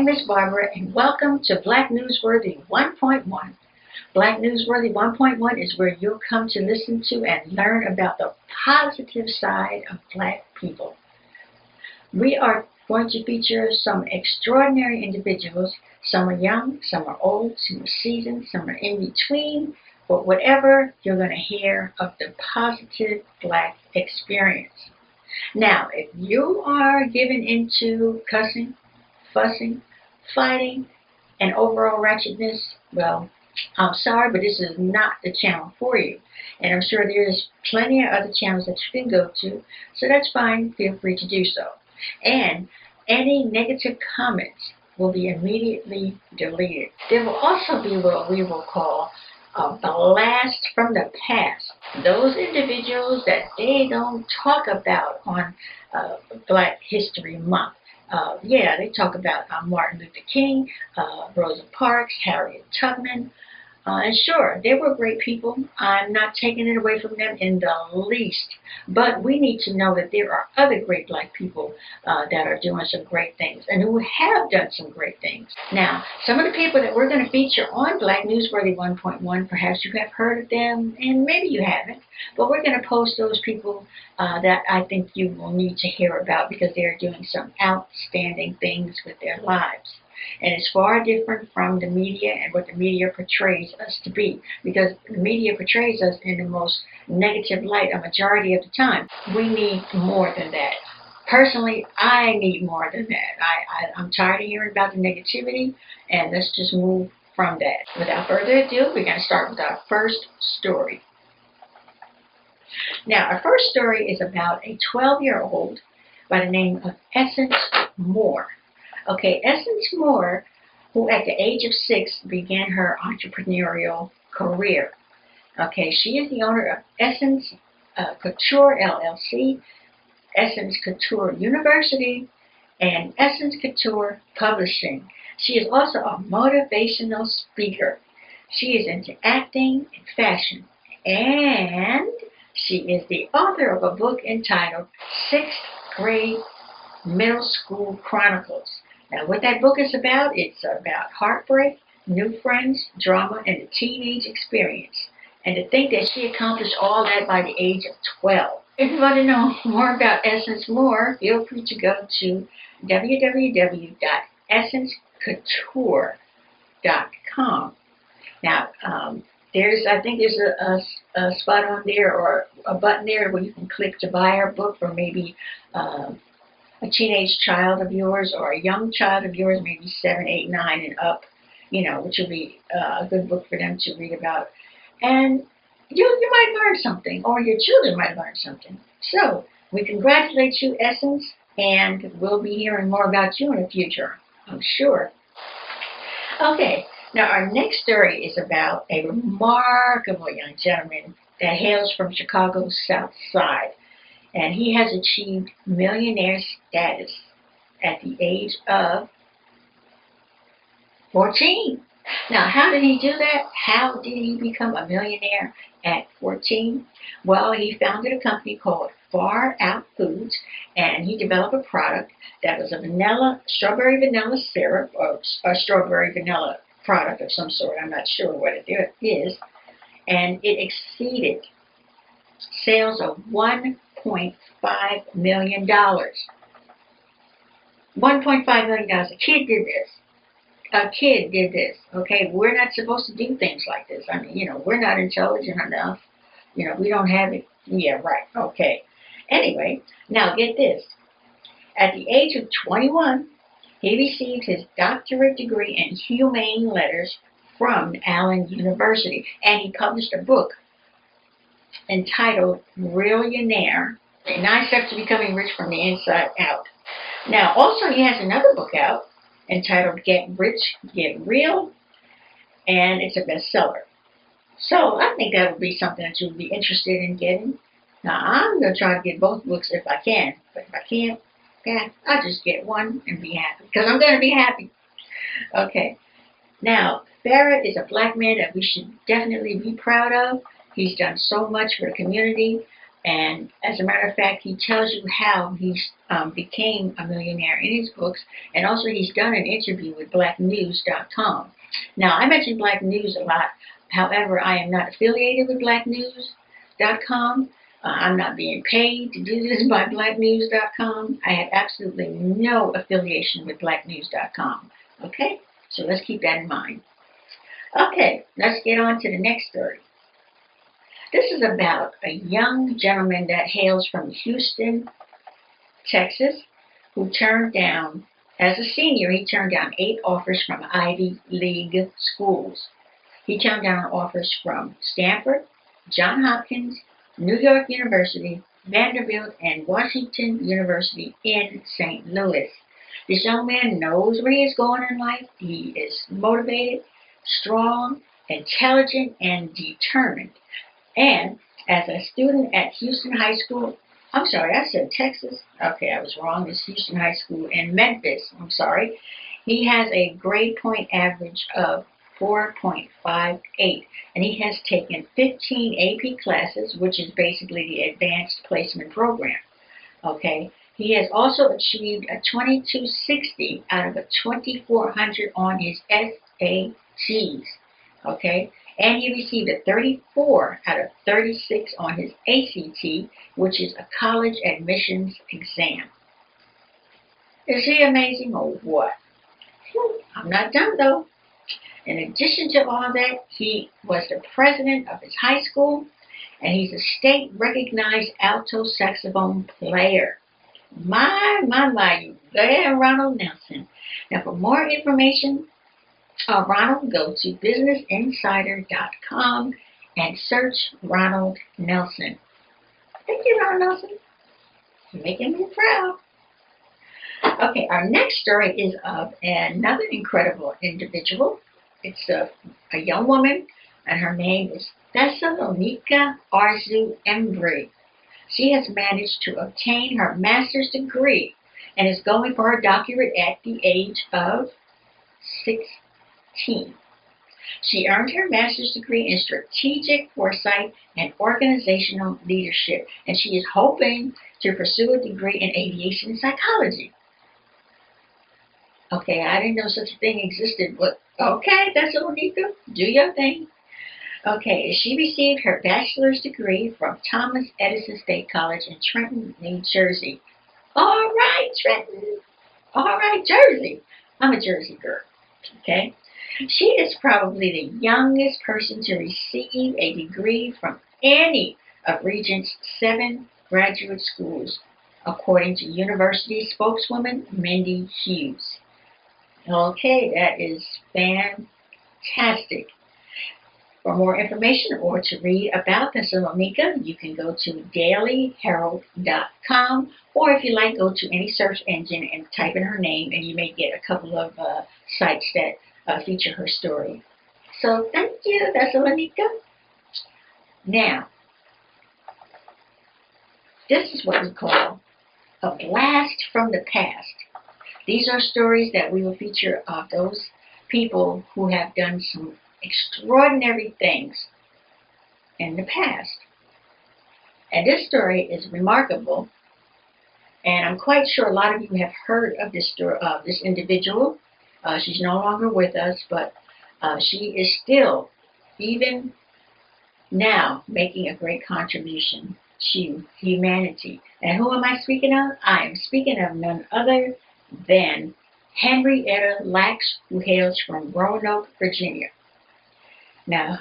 am Miss Barbara, and welcome to Black Newsworthy 1.1. Black Newsworthy 1.1 is where you'll come to listen to and learn about the positive side of Black people. We are going to feature some extraordinary individuals. Some are young, some are old, some are seasoned, some are in between. But whatever, you're going to hear of the positive Black experience. Now, if you are given into cussing, fussing, fighting, and overall ratchetness, well, I'm sorry, but this is not the channel for you. And I'm sure there's plenty of other channels that you can go to, so that's fine. Feel free to do so. And any negative comments will be immediately deleted. There will also be what we will call a blast from the past. Those individuals that they don't talk about on Black History Month. Yeah, they talk about Martin Luther King, Rosa Parks, Harriet Tubman. And sure, they were great people. I'm not taking it away from them in the least. But we need to know that there are other great Black people that are doing some great things and who have done some great things. Now, some of the people that we're going to feature on Black Newsworthy 1.1, perhaps you have heard of them and maybe you haven't. But we're going to post those people that I think you will need to hear about because they're doing some outstanding things with their lives. And it's far different from the media and what the media portrays us to be, because the media portrays us in the most negative light a majority of the time. We need more than that. Personally, I need more than that. I'm tired of hearing about the negativity, and let's just move from that. Without further ado, we're going to start with our first story. Now, our first story is about a 12-year-old by the name of Essence Moore. Okay, Essence Moore, who at the age of 6 began her entrepreneurial career. Okay, she is the owner of Essence Couture LLC, Essence Couture University, and Essence Couture Publishing. She is also a motivational speaker. She is into acting and fashion, and she is the author of a book entitled Sixth Grade Middle School Chronicles. Now, what that book is about, it's about heartbreak, new friends, drama, and the teenage experience. And to think that she accomplished all that by the age of 12. If you want to know more about Essence Moore, feel free to go to www.essencecouture.com. Now, I think there's a spot on there or a button there where you can click to buy her book for maybe a teenage child of yours or a young child of yours, maybe 7, 8, 9 and up, which will be a good book for them to read about. And you might learn something, or your children might learn something. So we congratulate you, Essence, and we'll be hearing more about you in the future, I'm sure. Okay, now our next story is about a remarkable young gentleman that hails from Chicago's South Side. And he has achieved millionaire status at the age of 14. Now, how did he do that? How did he become a millionaire at 14? Well, he founded a company called Far Out Foods, and he developed a product that was a strawberry vanilla syrup, or a strawberry vanilla product of some sort. I'm not sure what it is. And it exceeded sales of $1.5 million. $1.5 million. A kid did this. Okay, we're not supposed to do things like this. I mean, we're not intelligent enough. We don't have it. Yeah, right. Okay. Anyway, now get this. At the age of 21, he received his doctorate degree in humane letters from Allen University, and he published a book entitled Millionaire, 9 Steps to Becoming Rich from the Inside Out. Now, also he has another book out entitled Get Rich, Get Real, and it's a bestseller. So I think that would be something that you would be interested in getting. Now, I'm going to try to get both books if I can, but if I can't, I'll just get one and be happy, because I'm going to be happy. Okay. Now, Farrah is a Black man that we should definitely be proud of. He's done so much for the community. And as a matter of fact, he tells you how he became a millionaire in his books. And also, he's done an interview with BlackNews.com. Now, I mention Black News a lot. However, I am not affiliated with BlackNews.com. I'm not being paid to do this by BlackNews.com. I have absolutely no affiliation with BlackNews.com. Okay? So let's keep that in mind. Okay, let's get on to the next story. This is about a young gentleman that hails from Houston, Texas, who turned down, as a senior, he turned down 8 offers from Ivy League schools. He turned down offers from Stanford, Johns Hopkins, New York University, Vanderbilt, and Washington University in St. Louis. This young man knows where he is going in life. He is motivated, strong, intelligent, and determined. And as a student at Houston High School, I'm sorry, I said Texas. Okay, I was wrong. It's Houston High School in Memphis. I'm sorry. He has a grade point average of 4.58, and he has taken 15 AP classes, which is basically the Advanced Placement Program. Okay. He has also achieved a 2260 out of a 2400 on his SATs. Okay. And he received a 34 out of 36 on his ACT, which is a college admissions exam. Is he amazing or what? I'm not done though. In addition to all that, he was the president of his high school, and he's a state recognized alto saxophone player. My, you there, Ronald Nelson. Now, for more information, Ronald, go to businessinsider.com and search Ronald Nelson. Thank you, Ronald Nelson. You're making me proud. Okay, our next story is of another incredible individual. It's a young woman, and her name is Thessalonica Arzu Embry. She has managed to obtain her master's degree and is going for her doctorate at the age of 16. She earned her master's degree in strategic foresight and organizational leadership, and she is hoping to pursue a degree in aviation psychology. Okay, I didn't know such a thing existed, but okay, that's Onika. Do your thing. Okay, she received her bachelor's degree from Thomas Edison State College in Trenton, New Jersey. All right, Trenton. All right, Jersey. I'm a Jersey girl. Okay. She is probably the youngest person to receive a degree from any of Regent's 7 graduate schools, according to university spokeswoman Mindy Hughes. Okay, that is fantastic. For more information or to read about Thessalonica, you can go to dailyherald.com, or if you like, go to any search engine and type in her name, and you may get a couple of sites that feature her story. So thank you, Thessalonica. Now, this is what we call a blast from the past. These are stories that we will feature of those people who have done some extraordinary things in the past. And this story is remarkable, and I'm quite sure a lot of you have heard of this story of this individual. She's no longer with us, but she is still, even now, making a great contribution to humanity. And who am I speaking of? I am speaking of none other than Henrietta Lacks, who hails from Roanoke, Virginia. Now,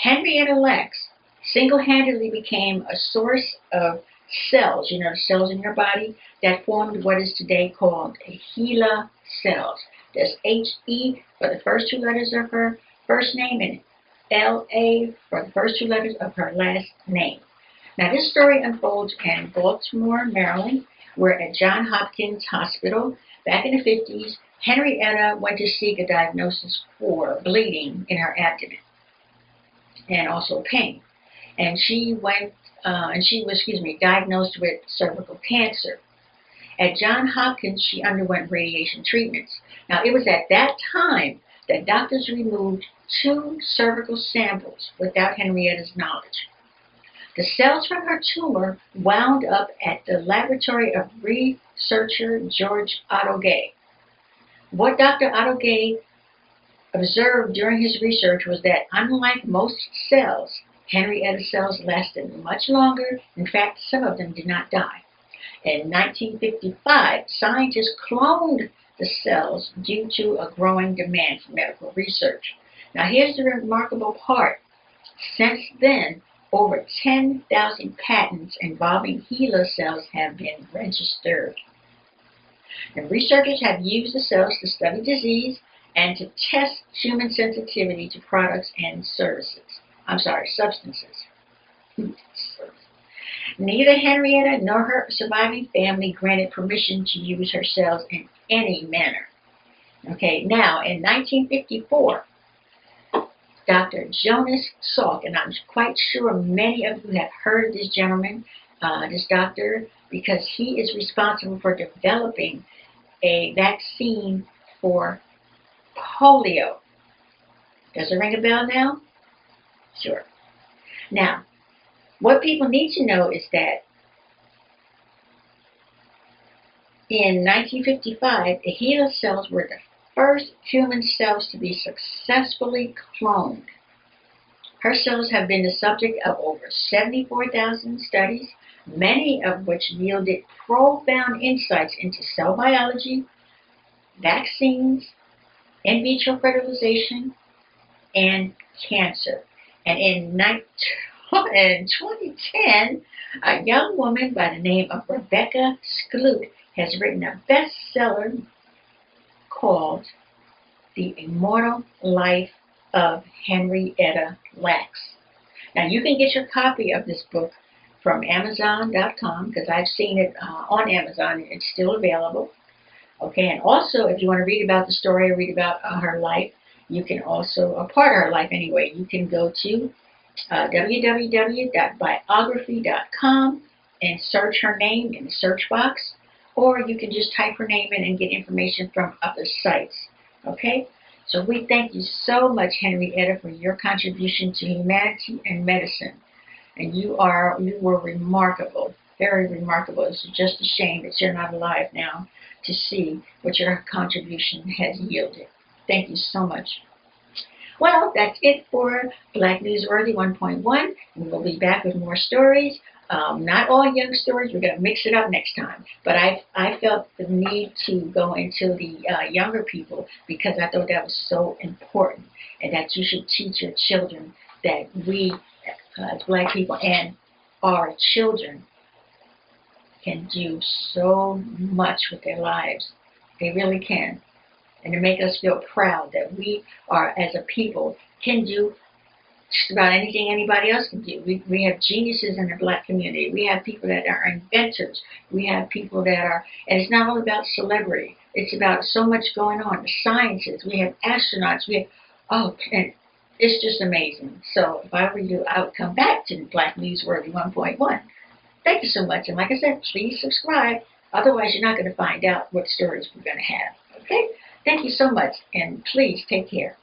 Henrietta Lacks single-handedly became a source of cells, the cells in your body that formed what is today called HeLa cells. There's H-E for the first 2 letters of her first name and L-A for the first 2 letters of her last name. Now, this story unfolds in Baltimore, Maryland, where at Johns Hopkins Hospital, back in the 50s, Henrietta went to seek a diagnosis for bleeding in her abdomen and also pain. And she was diagnosed with cervical cancer. At Johns Hopkins, she underwent radiation treatments. Now, it was at that time that doctors removed 2 cervical samples without Henrietta's knowledge. The cells from her tumor wound up at the laboratory of researcher George Otto Gay. What Dr. Otto Gay observed during his research was that unlike most cells, Henrietta cells lasted much longer. In fact, some of them did not die. In 1955, scientists cloned the cells due to a growing demand for medical research. Now, here's the remarkable part. Since then, over 10,000 patents involving HeLa cells have been registered. And researchers have used the cells to study disease and to test human sensitivity to products and substances. Neither Henrietta nor her surviving family granted permission to use her cells in any manner. Okay, now in 1954, Dr. Jonas Salk, and I'm quite sure many of you have heard of this gentleman, this doctor, because he is responsible for developing a vaccine for polio. Does it ring a bell now? Sure. Now, what people need to know is that in 1955, the HeLa cells were the first human cells to be successfully cloned. Her cells have been the subject of over 74,000 studies, many of which yielded profound insights into cell biology, vaccines, in vitro fertilization, and cancer. And in 2010, a young woman by the name of Rebecca Skloot has written a bestseller called The Immortal Life of Henrietta Lacks. Now, you can get your copy of this book from Amazon.com because I've seen it on Amazon. It's still available. Okay, and also if you want to read about the story or read about her life, you can also, a part of her life anyway, you can go to www.biography.com and search her name in the search box, or you can just type her name in and get information from other sites. Okay, so we thank you so much, Henrietta, for your contribution to humanity and medicine. And you were remarkable, very remarkable. It's just a shame that you're not alive now to see what your contribution has yielded. Thank you so much. Well, that's it for Black Newsworthy 1.1. We will be back with more stories. Not all young stories. We're going to mix it up next time. But I felt the need to go into the younger people because I thought that was so important, and that you should teach your children that we, as Black people and our children, can do so much with their lives. They really can. And to make us feel proud that we are, as a people, can do just about anything anybody else can do. We have geniuses in the Black community. We have people that are inventors. We have people that are, and it's not all about celebrity. It's about so much going on. The sciences. We have astronauts. And it's just amazing. So if I were you, I would come back to Black Newsworthy 1.1. Thank you so much. And like I said, please subscribe. Otherwise, you're not going to find out what stories we're going to have. Okay? Thank you so much. And please take care.